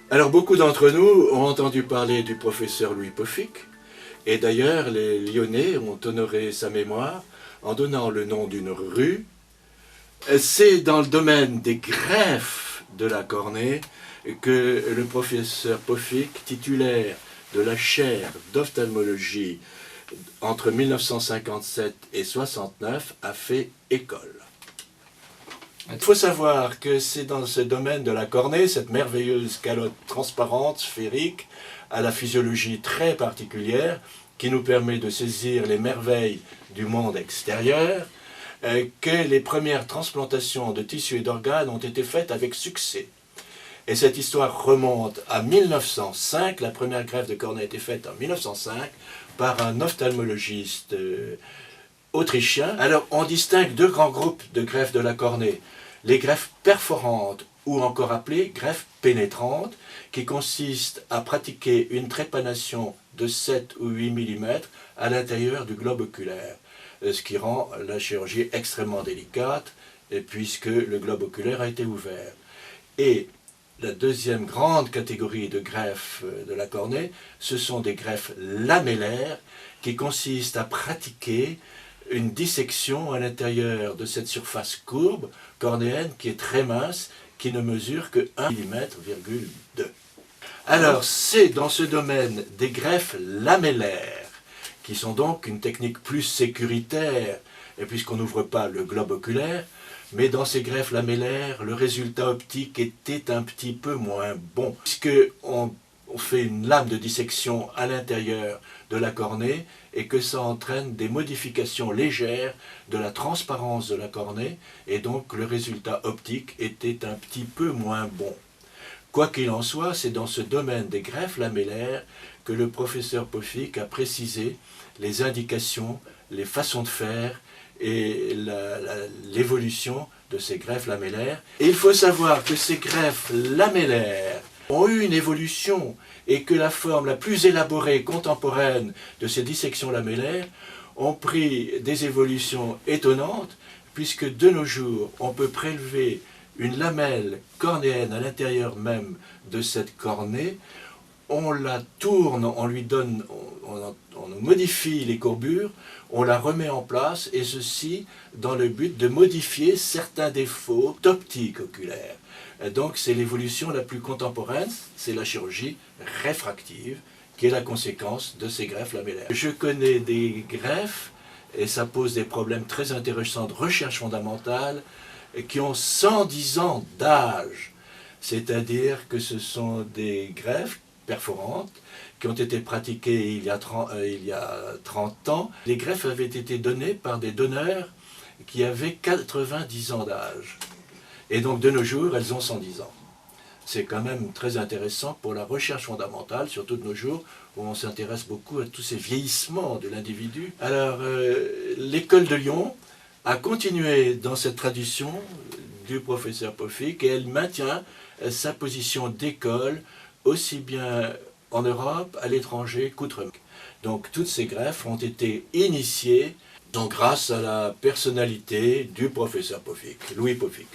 Alors beaucoup d'entre nous ont entendu parler du professeur Louis Poffic, et d'ailleurs les Lyonnais ont honoré sa mémoire en donnant le nom d'une rue. C'est dans le domaine des greffes de la cornée que le professeur Poffic, titulaire de la chaire d'ophtalmologie entre 1957 et 1969, a fait école. Il faut savoir que c'est dans ce domaine de la cornée, cette merveilleuse calotte transparente, sphérique, à la physiologie très particulière, qui nous permet de saisir les merveilles du monde extérieur, que les premières transplantations de tissus et d'organes ont été faites avec succès. Et cette histoire remonte à 1905, la première greffe de cornée a été faite en 1905 par un ophtalmologiste autrichien. Alors on distingue deux grands groupes de greffes de la cornée. Les greffes perforantes, ou encore appelées greffes pénétrantes, qui consistent à pratiquer une trépanation de 7 ou 8 mm à l'intérieur du globe oculaire, ce qui rend la chirurgie extrêmement délicate, puisque le globe oculaire a été ouvert. Et la deuxième grande catégorie de greffes de la cornée, ce sont des greffes lamellaires, qui consistent à pratiquer une dissection à l'intérieur de cette surface courbe cornéenne qui est très mince, qui ne mesure que 1 mm,2. Alors, c'est dans ce domaine des greffes lamellaires, qui sont donc une technique plus sécuritaire, et puisqu'on n'ouvre pas le globe oculaire, mais dans ces greffes lamellaires, le résultat optique était un petit peu moins bon, puisqu'on fait une lame de dissection à l'intérieur de la cornée et que ça entraîne des modifications légères de la transparence de la cornée et donc le résultat optique était un petit peu moins bon. Quoi qu'il en soit, c'est dans ce domaine des greffes lamellaires que le professeur Poffic a précisé les indications, les façons de faire et l'évolution de ces greffes lamellaires. Et il faut savoir que ces greffes lamellaires ont eu une évolution et que la forme la plus élaborée contemporaine de ces dissections lamellaires ont pris des évolutions étonnantes puisque de nos jours on peut prélever une lamelle cornéenne à l'intérieur même de cette cornée, on la tourne, on lui donne, on modifie les courbures, on la remet en place et ceci dans le but de modifier certains défauts d'optique oculaire. Donc c'est l'évolution la plus contemporaine, c'est la chirurgie réfractive qui est la conséquence de ces greffes lamellaires. Je connais des greffes, et ça pose des problèmes très intéressants de recherche fondamentale, qui ont 110 ans d'âge, c'est-à-dire que ce sont des greffes perforantes qui ont été pratiquées il y a 30 ans. Les greffes avaient été données par des donneurs qui avaient 90 ans d'âge. Et donc de nos jours, elles ont 110 ans. C'est quand même très intéressant pour la recherche fondamentale, surtout de nos jours, où on s'intéresse beaucoup à tous ces vieillissements de l'individu. Alors, l'école de Lyon a continué dans cette tradition du professeur Poffic et elle maintient sa position d'école aussi bien en Europe, à l'étranger qu'outre-mer. Donc toutes ces greffes ont été initiées donc, grâce à la personnalité du professeur Poffic, Louis Poffic.